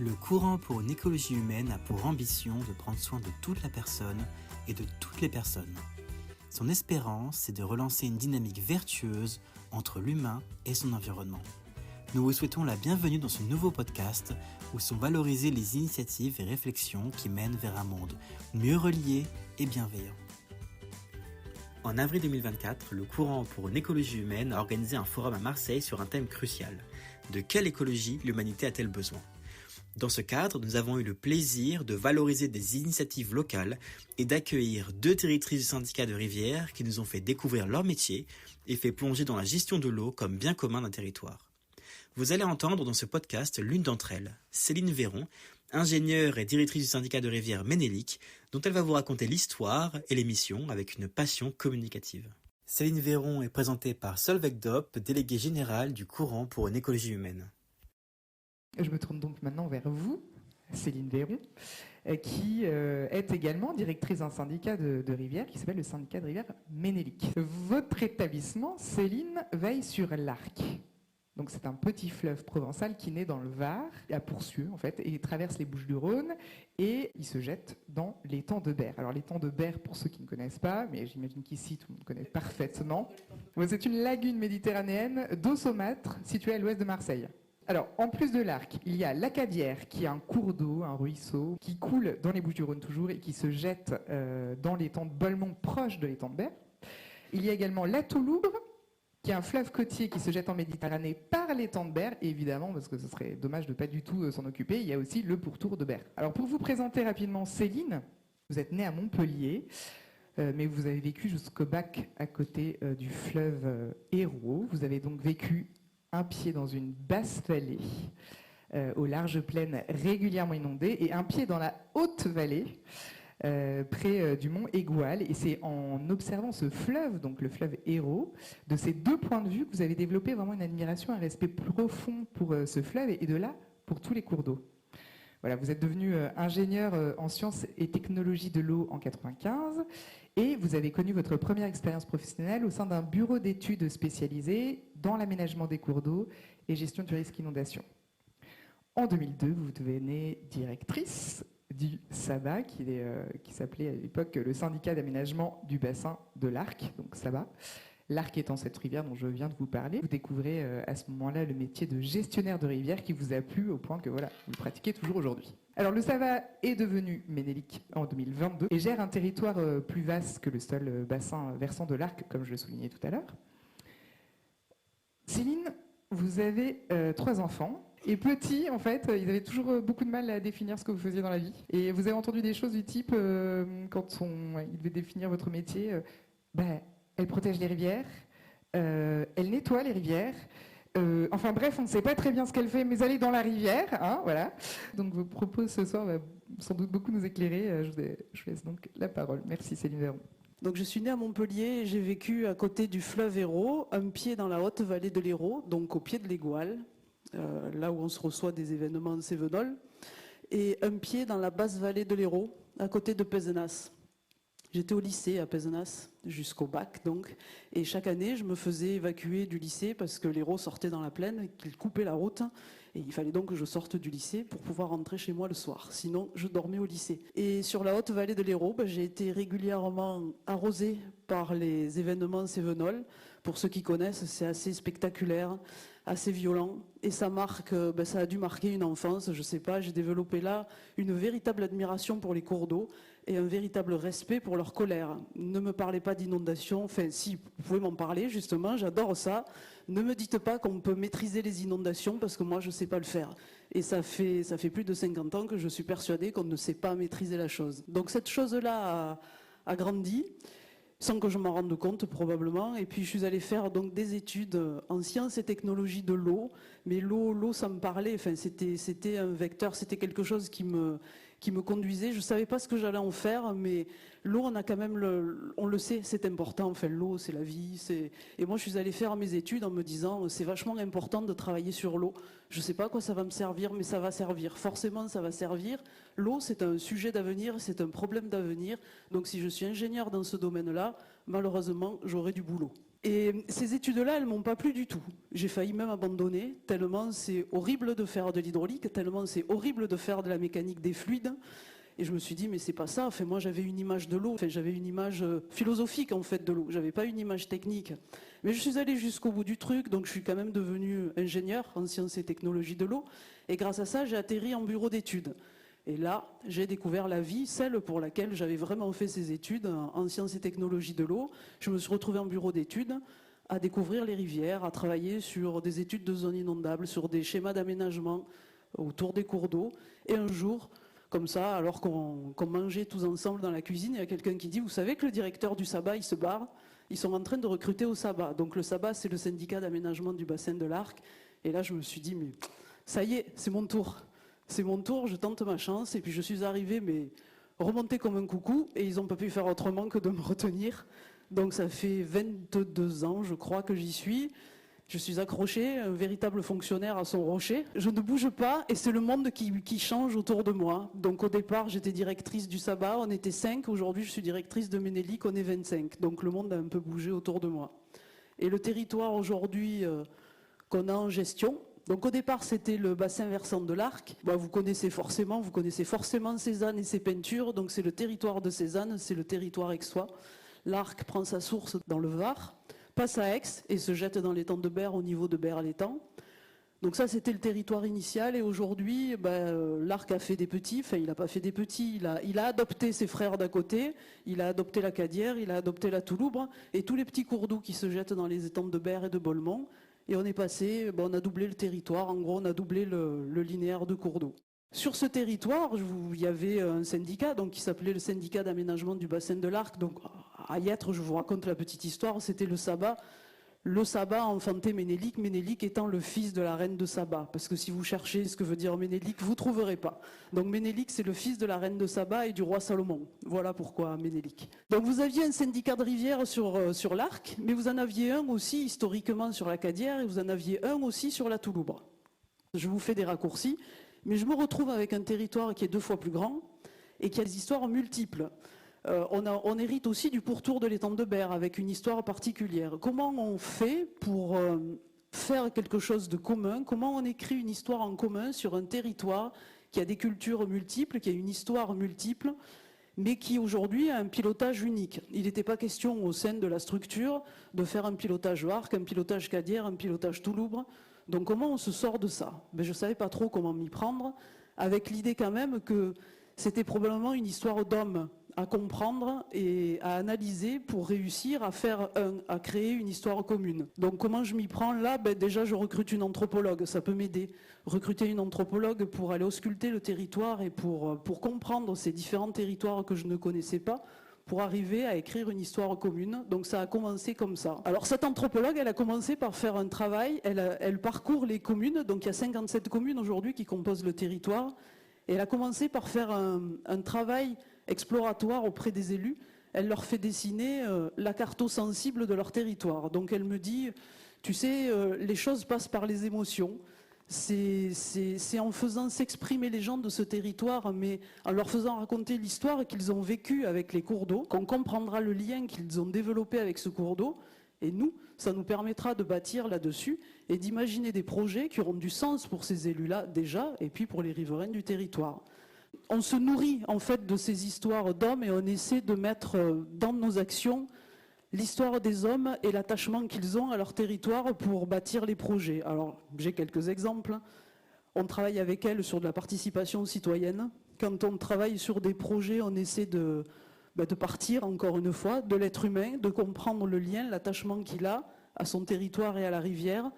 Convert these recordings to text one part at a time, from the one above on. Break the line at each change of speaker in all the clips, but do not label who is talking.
Le courant pour une écologie humaine a pour ambition de prendre soin de toute la personne et de toutes les personnes. Son espérance est de relancer une dynamique vertueuse entre l'humain et son environnement. Nous vous souhaitons la bienvenue dans ce nouveau podcast où sont valorisées les initiatives et réflexions qui mènent vers un monde mieux relié et bienveillant. En avril 2024, le courant pour une écologie humaine a organisé un forum à Marseille sur un thème crucial. De quelle écologie l'humanité a-t-elle besoin ? Dans ce cadre, nous avons eu le plaisir de valoriser des initiatives locales et d'accueillir 2 directrices du syndicat de rivière qui nous ont fait découvrir leur métier et fait plonger dans la gestion de l'eau comme bien commun d'un territoire. Vous allez entendre dans ce podcast l'une d'entre elles, Céline Véron, ingénieure et directrice du syndicat de rivière Ménélique, dont elle va vous raconter l'histoire et les missions avec une passion communicative. Céline Véron est présentée par Solveig Dopp, déléguée générale du courant pour une écologie humaine.
Je me tourne donc maintenant vers vous, Céline Véron, qui est également directrice d'un syndicat de rivière qui s'appelle le syndicat de rivière Ménélique. Votre établissement, Céline, veille sur l'Arc. Donc c'est un petit fleuve provençal qui naît dans le Var, à Pourcieux en fait, et il traverse les Bouches-du-Rhône et il se jette dans l'étang de Berre. Alors l'étang de Berre, pour ceux qui ne connaissent pas, mais j'imagine qu'ici tout le monde connaît parfaitement, c'est une lagune méditerranéenne d'eau saumâtre située à l'ouest de Marseille. Alors, en plus de l'Arc, il y a l'Acadière, qui est un cours d'eau, un ruisseau, qui coule dans les Bouches-du-Rhône toujours et qui se jette dans l'étang de Bolmont, proche de l'étang de Berre. Il y a également la Touloubre, qui est un fleuve côtier qui se jette en Méditerranée par l'étang de Berre, et évidemment, parce que ce serait dommage de ne pas du tout s'en occuper, il y a aussi le pourtour de Berre. Alors, pour vous présenter rapidement Céline, vous êtes née à Montpellier, mais vous avez vécu jusqu'au bac à côté du fleuve Hérault. Vous avez donc vécu un pied dans une basse vallée, aux larges plaines régulièrement inondées, et un pied dans la haute vallée, près du mont Égual. Et c'est en observant ce fleuve, donc le fleuve Hérault, de ces 2 points de vue que vous avez développé vraiment une admiration, un respect profond pour ce fleuve, et de là, pour tous les cours d'eau. Voilà, vous êtes devenu ingénieur en sciences et technologies de l'eau en 1995 et vous avez connu votre première expérience professionnelle au sein d'un bureau d'études spécialisé dans l'aménagement des cours d'eau et gestion du risque inondation. En 2002, vous devenez directrice du SABA, qui s'appelait à l'époque le syndicat d'aménagement du bassin de l'Arc, donc SABA. L'Arc étant cette rivière dont je viens de vous parler, vous découvrez à ce moment-là le métier de gestionnaire de rivière qui vous a plu au point que voilà, vous le pratiquez toujours aujourd'hui. Alors le SAVA est devenu Ménélique en 2022 et gère un territoire plus vaste que le seul bassin versant de l'Arc, comme je le soulignais tout à l'heure. Céline, vous avez 3 enfants. Et petits, en fait, ils avaient toujours beaucoup de mal à définir ce que vous faisiez dans la vie. Et vous avez entendu des choses du type, quand ils devaient définir votre métier, elle protège les rivières, elle nettoie les rivières. Enfin bref, on ne sait pas très bien ce qu'elle fait, mais elle est dans la rivière, hein, voilà. Donc vos propos ce soir va sans doute beaucoup nous éclairer. Je vous laisse donc la parole. Merci Céline Véron.
Donc je suis née à Montpellier et j'ai vécu à côté du fleuve Hérault, un pied dans la haute vallée de l'Hérault, donc au pied de l'Égual, là où on se reçoit des événements cévenols, et un pied dans la basse vallée de l'Hérault, à côté de Pézenas. J'étais au lycée à Pézenas, jusqu'au bac donc, et chaque année je me faisais évacuer du lycée parce que l'Hérault sortait dans la plaine, et qu'il coupait la route, et il fallait donc que je sorte du lycée pour pouvoir rentrer chez moi le soir, sinon je dormais au lycée. Et sur la haute vallée de l'Hérault, j'ai été régulièrement arrosée par les événements cévenols. Pour ceux qui connaissent, c'est assez spectaculaire, assez violent, et ça marque, ça a dû marquer une enfance, je sais pas, j'ai développé là une véritable admiration pour les cours d'eau et un véritable respect pour leur colère. Ne me parlez pas d'inondation, enfin si, vous pouvez m'en parler justement, j'adore ça. Ne me dites pas qu'on peut maîtriser les inondations parce que moi je sais pas le faire. Et ça fait plus de 50 ans que je suis persuadée qu'on ne sait pas maîtriser la chose. Donc cette chose-là a grandi, sans que je m'en rende compte probablement. Et puis je suis allée faire donc des études en sciences et technologies de l'eau. Mais l'eau, ça me parlait. Enfin, c'était un vecteur, c'était quelque chose qui me conduisait. Je ne savais pas ce que j'allais en faire, mais l'eau, on a quand même on le sait, c'est important. Enfin, l'eau, c'est la vie. Et moi, je suis allée faire mes études en me disant, c'est vachement important de travailler sur l'eau. Je ne sais pas à quoi ça va me servir, mais ça va servir. Forcément, ça va servir. L'eau, c'est un sujet d'avenir, c'est un problème d'avenir. Donc, si je suis ingénieur dans ce domaine-là, malheureusement, j'aurai du boulot. Et ces études-là, elles ne m'ont pas plu du tout. J'ai failli même abandonner, tellement c'est horrible de faire de l'hydraulique, tellement c'est horrible de faire de la mécanique des fluides. Et je me suis dit, mais c'est pas ça. Enfin, moi, j'avais une image de l'eau, enfin, j'avais une image philosophique en fait de l'eau. J'avais pas une image technique. Mais je suis allée jusqu'au bout du truc, donc je suis quand même devenue ingénieure en sciences et technologies de l'eau. Et grâce à ça, j'ai atterri en bureau d'études. Et là, j'ai découvert la vie, celle pour laquelle j'avais vraiment fait ces études en sciences et technologies de l'eau. Je me suis retrouvée en bureau d'études à découvrir les rivières, à travailler sur des études de zones inondables, sur des schémas d'aménagement autour des cours d'eau. Et un jour, comme ça, alors qu'on mangeait tous ensemble dans la cuisine, il y a quelqu'un qui dit « Vous savez que le directeur du Saba, il se barre ? Ils sont en train de recruter au Saba. » Donc le Saba, c'est le syndicat d'aménagement du bassin de l'Arc. Et là, je me suis dit « Mais ça y est, c'est mon tour. C'est mon tour, je tente ma chance. » Et puis je suis arrivée, mais remontée comme un coucou. Et ils n'ont pas pu faire autrement que de me retenir. Donc ça fait 22 ans, je crois, que j'y suis. Je suis accrochée, un véritable fonctionnaire à son rocher. Je ne bouge pas et c'est le monde qui change autour de moi. Donc au départ, j'étais directrice du Saba, on était 5. Aujourd'hui, je suis directrice de Ménélique, on est 25. Donc le monde a un peu bougé autour de moi. Et le territoire aujourd'hui qu'on a en gestion, donc au départ, c'était le bassin versant de l'Arc. Vous connaissez forcément Cézanne et ses peintures. Donc c'est le territoire de Cézanne, c'est le territoire aixois. L'Arc prend sa source dans le Var, passe à Aix et se jette dans l'étang de Berre au niveau de Berre-l'Étang. Donc ça, c'était le territoire initial. Et aujourd'hui, l'Arc a fait des petits. Enfin, il n'a pas fait des petits. Il a adopté ses frères d'à côté. Il a adopté la Cadière, il a adopté la Touloubre et tous les petits cours d'eau qui se jettent dans les étangs de Berre et de Bolmont. Et on est passé, on a doublé le territoire. En gros, on a doublé le linéaire de cours d'eau. Sur ce territoire, il y avait un syndicat qui s'appelait le syndicat d'aménagement du bassin de l'Arc. Donc à Yêtre, je vous raconte la petite histoire, c'était le Saba. Le Saba a enfanté Ménélique, Ménélique étant le fils de la reine de Saba. Parce que si vous cherchez ce que veut dire Ménélique, vous ne trouverez pas. Donc Ménélique, c'est le fils de la reine de Saba et du roi Salomon. Voilà pourquoi Ménélique. Donc vous aviez un syndicat de rivière sur l'Arc, mais vous en aviez un aussi historiquement sur la Cadière et vous en aviez un aussi sur la Touloubre. Je vous fais des raccourcis, mais je me retrouve avec un territoire qui est 2 fois plus grand et qui a des histoires multiples. On hérite aussi du pourtour de l'étang de Berre avec une histoire particulière. Comment on fait pour faire quelque chose de commun? Comment on écrit une histoire en commun sur un territoire qui a des cultures multiples, qui a une histoire multiple, mais qui aujourd'hui a un pilotage unique? Il n'était pas question au sein de la structure de faire un pilotage Arc, un pilotage Cadière, un pilotage Touloubre. Donc comment on se sort de ça? Je ne savais pas trop comment m'y prendre, avec l'idée quand même que c'était probablement une histoire d'homme à comprendre et à analyser pour réussir à créer une histoire commune. Donc comment je m'y prends là? Déjà, je recrute une anthropologue, ça peut m'aider. Recruter une anthropologue pour aller ausculter le territoire et pour comprendre ces différents territoires que je ne connaissais pas, pour arriver à écrire une histoire commune. Donc ça a commencé comme ça. Alors cette anthropologue, elle a commencé par faire un travail, elle parcourt les communes, donc il y a 57 communes aujourd'hui qui composent le territoire, et elle a commencé par faire un travail exploratoire auprès des élus. Elle leur fait dessiner la carto-sensible de leur territoire. Donc elle me dit, tu sais, les choses passent par les émotions. C'est en faisant s'exprimer les gens de ce territoire, mais en leur faisant raconter l'histoire qu'ils ont vécue avec les cours d'eau, qu'on comprendra le lien qu'ils ont développé avec ce cours d'eau. Et nous, ça nous permettra de bâtir là-dessus et d'imaginer des projets qui auront du sens pour ces élus-là déjà, et puis pour les riverains du territoire. On se nourrit en fait de ces histoires d'hommes et on essaie de mettre dans nos actions l'histoire des hommes et l'attachement qu'ils ont à leur territoire pour bâtir les projets. Alors, j'ai quelques exemples. On travaille avec elles sur de la participation citoyenne. Quand on travaille sur des projets, on essaie de partir, encore une fois, de l'être humain, de comprendre le lien, l'attachement qu'il a à son territoire et à la rivière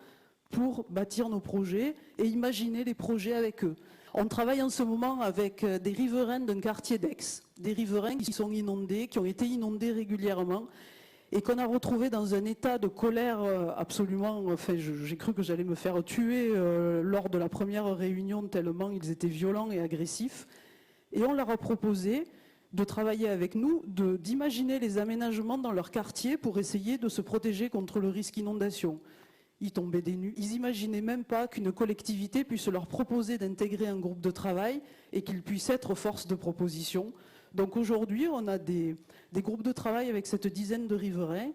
pour bâtir nos projets et imaginer les projets avec eux. On travaille en ce moment avec des riverains d'un quartier d'Aix, des riverains qui sont inondés, qui ont été inondés régulièrement et qu'on a retrouvés dans un état de colère absolument... Enfin, j'ai cru que j'allais me faire tuer lors de la première réunion tellement ils étaient violents et agressifs. Et on leur a proposé de travailler avec nous, d'imaginer les aménagements dans leur quartier pour essayer de se protéger contre le risque inondation. Ils tombaient des nues. Ils n'imaginaient même pas qu'une collectivité puisse leur proposer d'intégrer un groupe de travail et qu'ils puissent être force de proposition. Donc aujourd'hui, on a des groupes de travail avec cette dizaine de riverains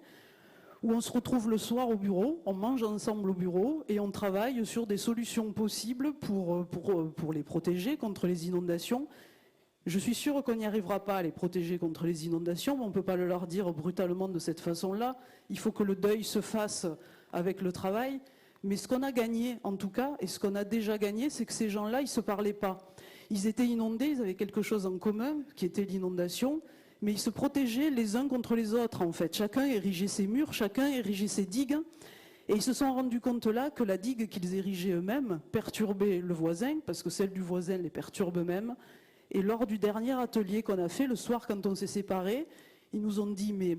où on se retrouve le soir au bureau, on mange ensemble au bureau et on travaille sur des solutions possibles pour les protéger contre les inondations. Je suis sûre qu'on n'y arrivera pas à les protéger contre les inondations, mais on ne peut pas le leur dire brutalement de cette façon-là. Il faut que le deuil se fasse avec le travail. Mais ce qu'on a gagné, en tout cas, et ce qu'on a déjà gagné, c'est que ces gens-là, ils ne se parlaient pas. Ils étaient inondés, ils avaient quelque chose en commun, qui était l'inondation, mais ils se protégeaient les uns contre les autres, en fait. Chacun érigeait ses murs, chacun érigeait ses digues, et ils se sont rendus compte là que la digue qu'ils érigeaient eux-mêmes perturbait le voisin, parce que celle du voisin les perturbe eux-mêmes. Et lors du dernier atelier qu'on a fait, le soir, quand on s'est séparés, ils nous ont dit, mais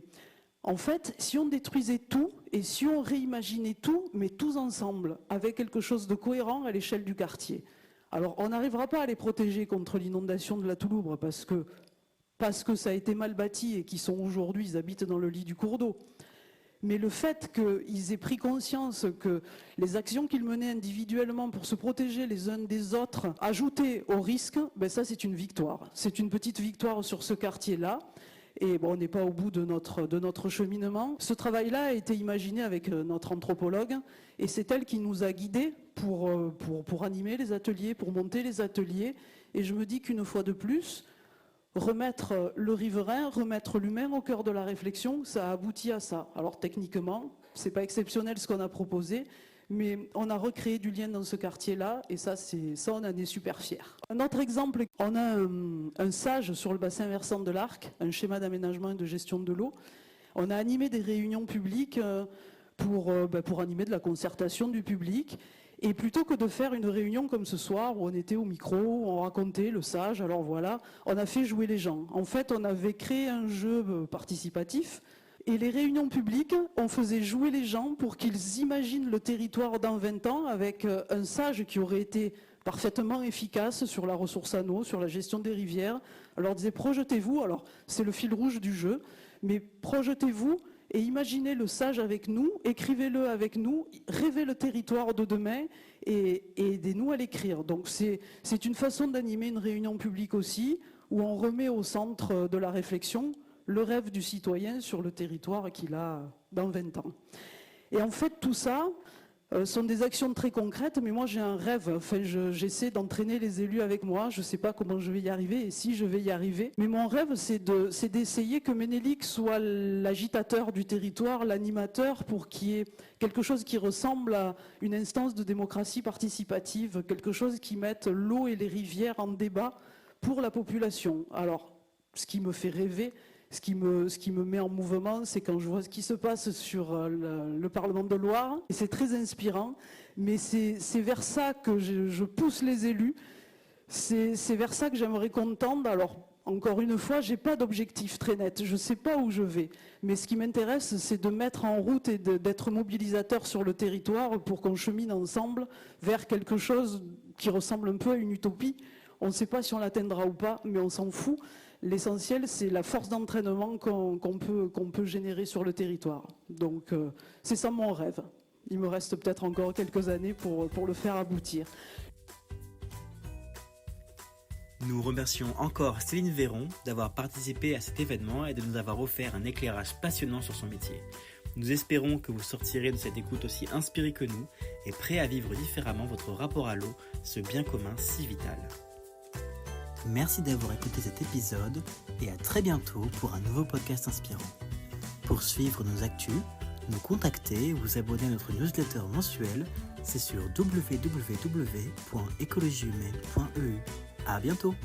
en fait, si on détruisait tout, et si on réimaginait tout, mais tous ensemble, avec quelque chose de cohérent à l'échelle du quartier. Alors, on n'arrivera pas à les protéger contre l'inondation de la Touloubre, parce que ça a été mal bâti et qu'ils sont aujourd'hui, ils habitent dans le lit du cours d'eau. Mais le fait qu'ils aient pris conscience que les actions qu'ils menaient individuellement pour se protéger les uns des autres, ajoutées au risque, ben ça c'est une victoire. C'est une petite victoire sur ce quartier-là. Et bon, on n'est pas au bout de notre cheminement. Ce travail-là a été imaginé avec notre anthropologue et c'est elle qui nous a guidés pour animer les ateliers, pour monter les ateliers. Et je me dis qu'une fois de plus, remettre le riverain, remettre l'humain au cœur de la réflexion, ça a abouti à ça. Alors techniquement, c'est pas exceptionnel ce qu'on a proposé, mais on a recréé du lien dans ce quartier-là, et ça, on en est super fiers. Un autre exemple, on a un sage sur le bassin versant de l'Arc, un schéma d'aménagement et de gestion de l'eau. On a animé des réunions publiques pour animer de la concertation du public. Et plutôt que de faire une réunion comme ce soir, où on était au micro, où on racontait le sage, alors voilà, on a fait jouer les gens. En fait, on avait créé un jeu participatif, et les réunions publiques, on faisait jouer les gens pour qu'ils imaginent le territoire dans 20 ans avec un sage qui aurait été parfaitement efficace sur la ressource en eau, sur la gestion des rivières. Alors on disait projetez-vous, alors c'est le fil rouge du jeu, mais projetez-vous et imaginez le sage avec nous, écrivez-le avec nous, rêvez le territoire de demain et aidez-nous à l'écrire. Donc c'est une façon d'animer une réunion publique aussi, où on remet au centre de la réflexion le rêve du citoyen sur le territoire qu'il a dans 20 ans. Et en fait, tout ça sont des actions très concrètes, mais moi j'ai un rêve. Enfin, j'essaie d'entraîner les élus avec moi. Je ne sais pas comment je vais y arriver et si je vais y arriver. Mais mon rêve, c'est d'essayer que Ménélique soit l'agitateur du territoire, l'animateur, pour qu'il y ait quelque chose qui ressemble à une instance de démocratie participative, quelque chose qui mette l'eau et les rivières en débat pour la population. Alors, ce qui me fait rêver, ce qui me met en mouvement, c'est quand je vois ce qui se passe sur le Parlement de Loire. Et c'est très inspirant, mais c'est vers ça que je pousse les élus. C'est vers ça que j'aimerais qu'on tende. Alors, encore une fois, je n'ai pas d'objectif très net. Je ne sais pas où je vais. Mais ce qui m'intéresse, c'est de mettre en route et d'être mobilisateur sur le territoire pour qu'on chemine ensemble vers quelque chose qui ressemble un peu à une utopie. On ne sait pas si on l'atteindra ou pas, mais on s'en fout. L'essentiel, c'est la force d'entraînement qu'on peut générer sur le territoire. Donc, c'est ça mon rêve. Il me reste peut-être encore quelques années pour le faire aboutir.
Nous remercions encore Céline Véron d'avoir participé à cet événement et de nous avoir offert un éclairage passionnant sur son métier. Nous espérons que vous sortirez de cette écoute aussi inspiré que nous et prêt à vivre différemment votre rapport à l'eau, ce bien commun si vital. Merci d'avoir écouté cet épisode et à très bientôt pour un nouveau podcast inspirant. Pour suivre nos actus, nous contacter ou vous abonner à notre newsletter mensuelle, c'est sur www.écologiehumaine.eu. À bientôt!